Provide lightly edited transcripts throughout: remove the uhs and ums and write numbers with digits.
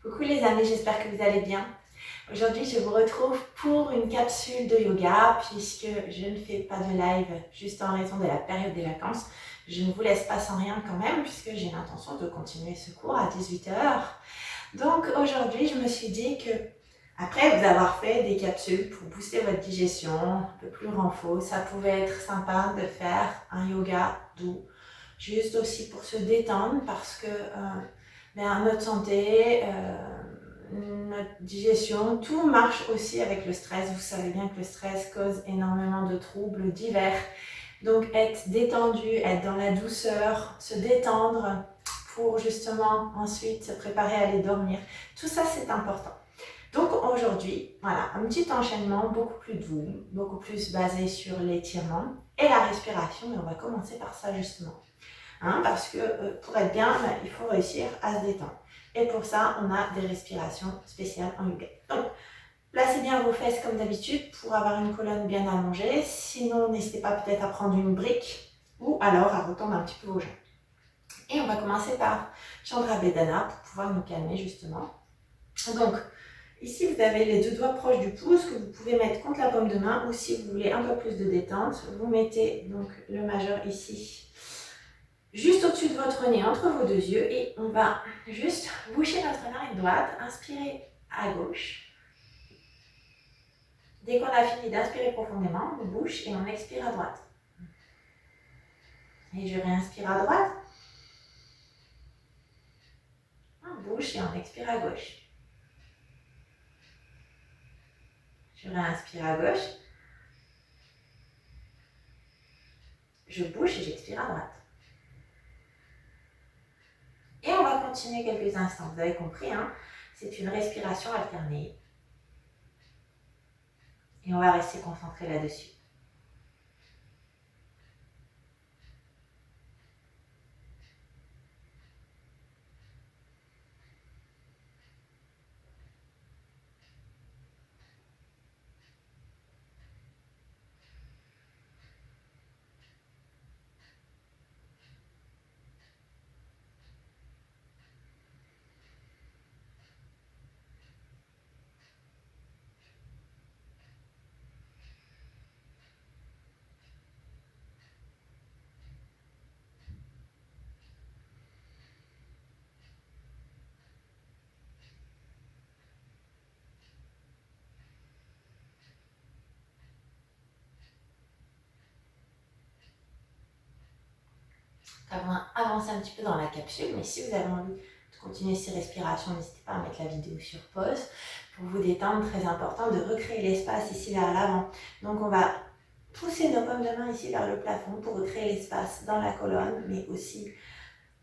Coucou les amis, j'espère que vous allez bien. Aujourd'hui, je vous retrouve pour une capsule de yoga puisque je ne fais pas de live juste en raison de la période des vacances. Je ne vous laisse pas sans rien quand même puisque j'ai l'intention de continuer ce cours à 18 heures. Donc aujourd'hui, je me suis dit que après vous avoir fait des capsules pour booster votre digestion, un peu plus renfort, ça pouvait être sympa de faire un yoga doux, juste aussi pour se détendre parce que notre santé, notre digestion, tout marche aussi avec le stress. Vous savez bien que le stress cause énormément de troubles divers. Donc être détendu, être dans la douceur, se détendre pour justement ensuite se préparer à aller dormir. Tout ça, c'est important. Donc aujourd'hui, voilà, un petit enchaînement beaucoup plus doux, beaucoup plus basé sur l'étirement et la respiration. Et on va commencer par ça justement. Parce que pour être bien, il faut réussir à se détendre. Et pour ça, on a des respirations spéciales en yoga. Donc, placez bien vos fesses comme d'habitude pour avoir une colonne bien allongée. Sinon, n'hésitez pas peut-être à prendre une brique ou alors à retendre un petit peu vos jambes. Et on va commencer par Chandra Vedana pour pouvoir nous calmer justement. Donc, ici, vous avez les deux doigts proches du pouce que vous pouvez mettre contre la paume de main ou si vous voulez un peu plus de détente, vous mettez donc le majeur ici juste au-dessus de votre nez, entre vos deux yeux, et on va juste boucher notre narine droite, inspirer à gauche. Dès qu'on a fini d'inspirer profondément, on bouche et on expire à droite. Et je réinspire à droite. On bouche et on expire à gauche. Je réinspire à gauche. Je bouche et j'expire à droite. Et on va continuer quelques instants. Vous avez compris, c'est une respiration alternée. Et on va rester concentré là-dessus. On va avancer un petit peu dans la capsule, mais si vous avez envie de continuer ces respirations, n'hésitez pas à mettre la vidéo sur pause pour vous détendre. Très important de recréer l'espace ici vers l'avant. Donc on va pousser nos paumes de main ici vers le plafond pour recréer l'espace dans la colonne, mais aussi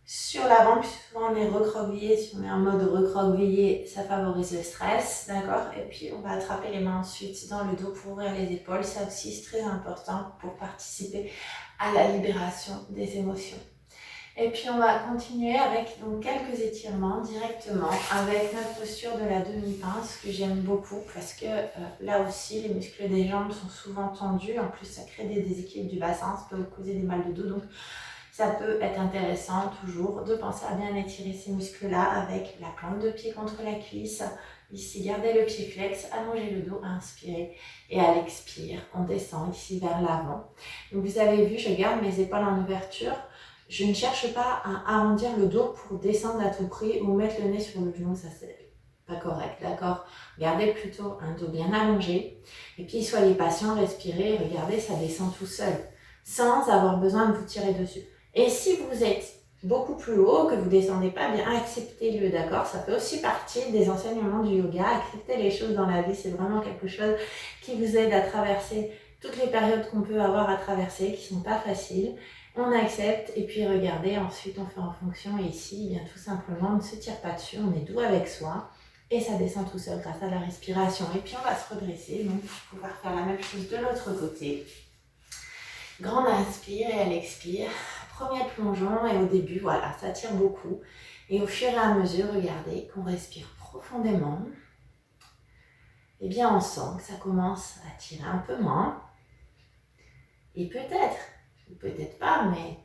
sur l'avant, puis souvent on est recroquevillé. Si on est en mode recroquevillé, ça favorise le stress, d'accord? Et puis on va attraper les mains ensuite dans le dos pour ouvrir les épaules. Ça aussi c'est très important pour participer à la libération des émotions. Et puis on va continuer avec donc quelques étirements directement avec notre posture de la demi-pince que j'aime beaucoup parce que là aussi les muscles des jambes sont souvent tendus. En plus ça crée des déséquilibres du bassin, ça peut vous causer des mal de dos. Donc ça peut être intéressant toujours de penser à bien étirer ces muscles-là avec la plante de pied contre la cuisse. Ici, gardez le pied flex, allongez le dos, inspirez et à l'expire, on descend ici vers l'avant. Donc vous avez vu, je garde mes épaules en ouverture. Je ne cherche pas à arrondir le dos pour descendre à tout prix ou mettre le nez sur le genou, ça c'est pas correct, d'accord? Gardez plutôt un dos bien allongé et puis soyez patient, respirez, regardez, ça descend tout seul sans avoir besoin de vous tirer dessus. Et si vous êtes beaucoup plus haut, que vous ne descendez pas bien, acceptez-le, d'accord? Ça fait aussi partie des enseignements du yoga. Accepter les choses dans la vie, c'est vraiment quelque chose qui vous aide à traverser toutes les périodes qu'on peut avoir à traverser, qui ne sont pas faciles. On accepte et puis regardez, ensuite on fait en fonction. Et ici, bien tout simplement, on ne se tire pas dessus, on est doux avec soi. Et ça descend tout seul grâce à la respiration. Et puis on va se redresser, donc pour pouvoir faire la même chose de l'autre côté. Grande inspire et elle expire. Premier plongeon et au début, voilà, ça tire beaucoup. Et au fur et à mesure, regardez qu'on respire profondément. Et bien on sent que ça commence à tirer un peu moins. Et peut-être, ou peut-être pas, mais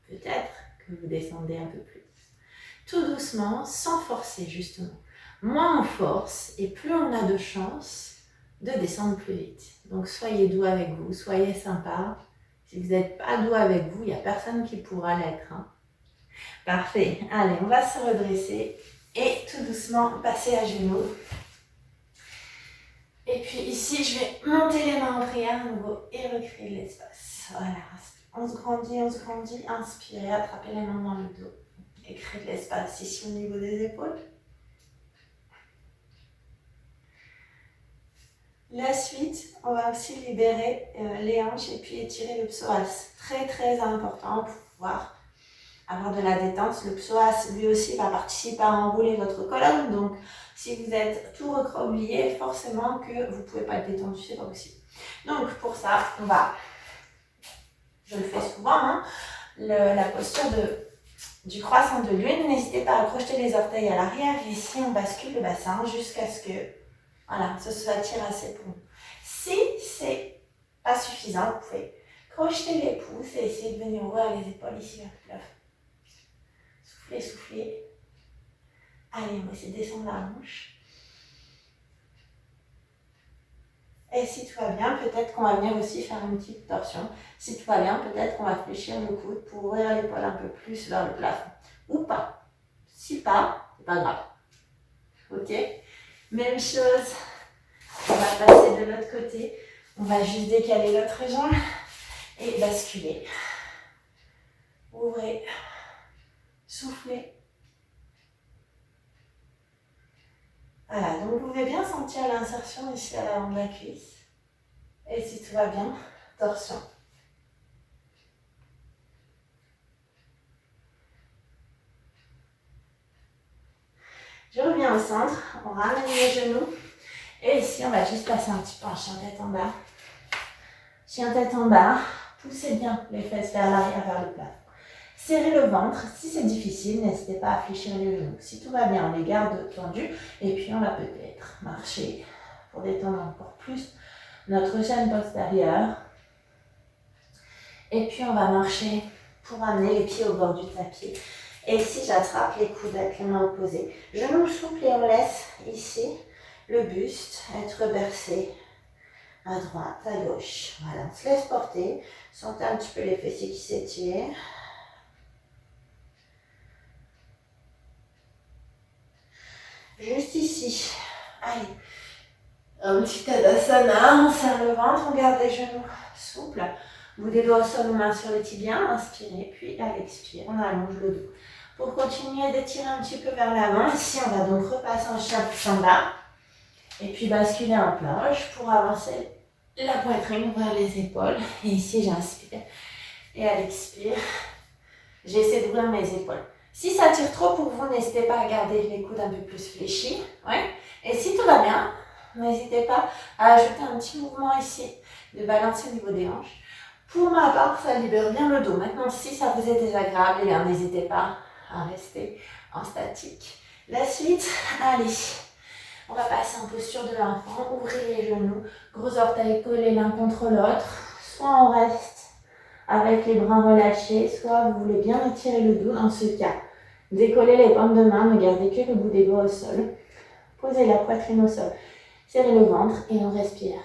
peut-être que vous descendez un peu plus. Tout doucement, sans forcer justement. moins on force et plus on a de chances de descendre plus vite. Donc soyez doux avec vous, soyez sympa. Si vous n'êtes pas doux avec vous, il n'y a personne qui pourra l'être. Hein. Parfait. Allez, on va se redresser et tout doucement passer à genoux. Et puis ici, je vais monter les mains en prière à nouveau et recréer de l'espace. Voilà. On se grandit, on se grandit. Inspirez, attrapez les mains dans le dos. Et créez de l'espace ici au niveau des épaules. La suite, on va aussi libérer les hanches et puis étirer le psoas. Très très important pour pouvoir avoir de la détente. Le psoas, lui aussi, va participer à enrouler votre colonne. Donc, si vous êtes tout recroquevillé, forcément que vous ne pouvez pas être détendu, c'est pas possible. Donc, pour ça, on va, je le fais souvent, hein, la posture du croissant de lune. N'hésitez pas à crocheter les orteils à l'arrière. Et ici, on bascule le bassin jusqu'à ce que, voilà, ce soit tiré assez pour nous. Si c'est pas suffisant, vous pouvez crocheter les pouces et essayer de venir ouvrir les épaules ici vers le plafond. Soufflez, soufflez. Allez, on va essayer de descendre la hanche. Et si tout va bien, peut-être qu'on va venir aussi faire une petite torsion. Si tout va bien, peut-être qu'on va fléchir le coude pour ouvrir l'épaule un peu plus vers le plafond. Ou pas. Si pas, c'est pas grave. Ok? Même chose. On va passer de l'autre côté. On va juste décaler l'autre jambe et basculer. Ouvrez. Soufflez. Voilà, donc vous pouvez bien sentir l'insertion ici à l'avant de la cuisse. Et si tout va bien, torsion. Je reviens au centre, on ramène les genoux. Et ici, on va juste passer un petit peu en chien tête en bas. Chien tête en bas, poussez bien les fesses vers l'arrière, vers le plafond. Serrez le ventre. Si c'est difficile, n'hésitez pas à fléchir les genoux. Si tout va bien, on les garde tendus. Et puis, on va peut-être marcher pour détendre encore plus notre chaîne postérieure. Et puis, on va marcher pour amener les pieds au bord du tapis. Et ici, j'attrape les coudes avec les mains opposées. Genoux souples et on laisse ici le buste être bercé à droite, à gauche. Voilà, on se laisse porter. Sentez un petit peu les fessiers qui s'étirent. Juste ici. Allez. Un petit tadasana, on serre le ventre, on garde les genoux souples. Bout des doigts au sol, mains sur les tibias. Inspirez, puis à l'expire, on allonge le dos. Pour continuer d'étirer un petit peu vers l'avant, ici on va donc repasser en chien plus en bas. Et puis basculer en planche pour avancer la poitrine vers les épaules. Et ici j'inspire. Et à l'expire, j'essaie d'ouvrir mes épaules. Si ça tire trop pour vous, n'hésitez pas à garder les coudes un peu plus fléchis. Ouais. Et si tout va bien, n'hésitez pas à ajouter un petit mouvement ici, de balancer au niveau des hanches. Pour ma part, ça libère bien le dos. Maintenant, si ça vous est désagréable, eh bien, n'hésitez pas à rester en statique. La suite, allez. On va passer en posture de l'enfant. Ouvrez les genoux, gros orteils collés l'un contre l'autre. Soit on reste avec les bras relâchés, soit vous voulez bien étirer le dos dans ce cas. Décollez les paumes de main, ne gardez que le bout des doigts au sol. Posez la poitrine au sol. Serrez le ventre et on respire.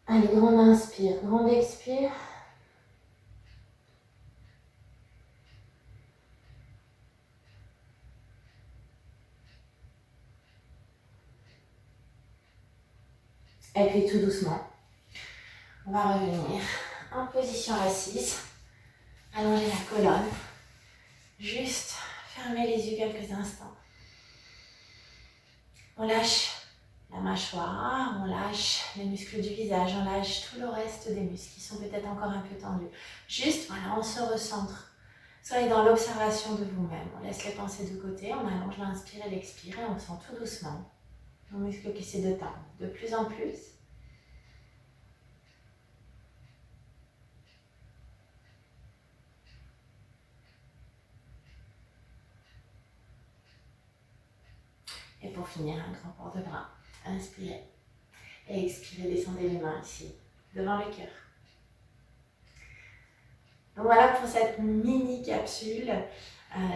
Allez, grande inspire, grande expire. Et puis tout doucement, on va revenir en position assise. Allongez la colonne. Juste fermez les yeux quelques instants. On lâche la mâchoire, on lâche les muscles du visage, on lâche tout le reste des muscles qui sont peut-être encore un peu tendus. Juste, voilà, on se recentre. Soyez dans l'observation de vous-même. On laisse les pensées de côté, on allonge l'inspire et l'expire et on sent tout doucement nos muscles qui se détendent de plus en plus. Et pour finir, un grand port de bras. Inspirez. Et expirez, descendez les mains ici, devant le cœur. Donc voilà pour cette mini capsule.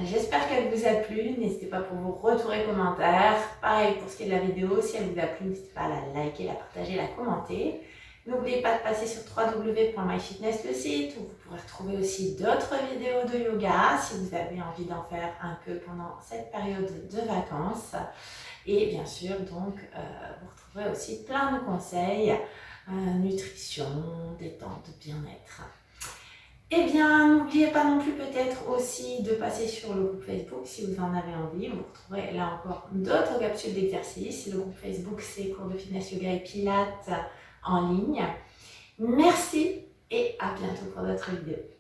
J'espère qu'elle vous a plu. N'hésitez pas pour vos retours et commentaires. Pareil pour ce qui est de la vidéo, si elle vous a plu, n'hésitez pas à la liker, la partager, la commenter. N'oubliez pas de passer sur www.myfitness, le site, où vous pourrez retrouver aussi d'autres vidéos de yoga si vous avez envie d'en faire un peu pendant cette période de vacances. Et bien sûr, donc, vous retrouverez aussi plein de conseils, nutrition, détente, bien-être. Eh bien, n'oubliez pas non plus peut-être aussi de passer sur le groupe Facebook si vous en avez envie. Vous retrouverez là encore d'autres capsules d'exercices. Le groupe Facebook, c'est cours de fitness, yoga et pilates en ligne. Merci et à bientôt pour d'autres vidéos.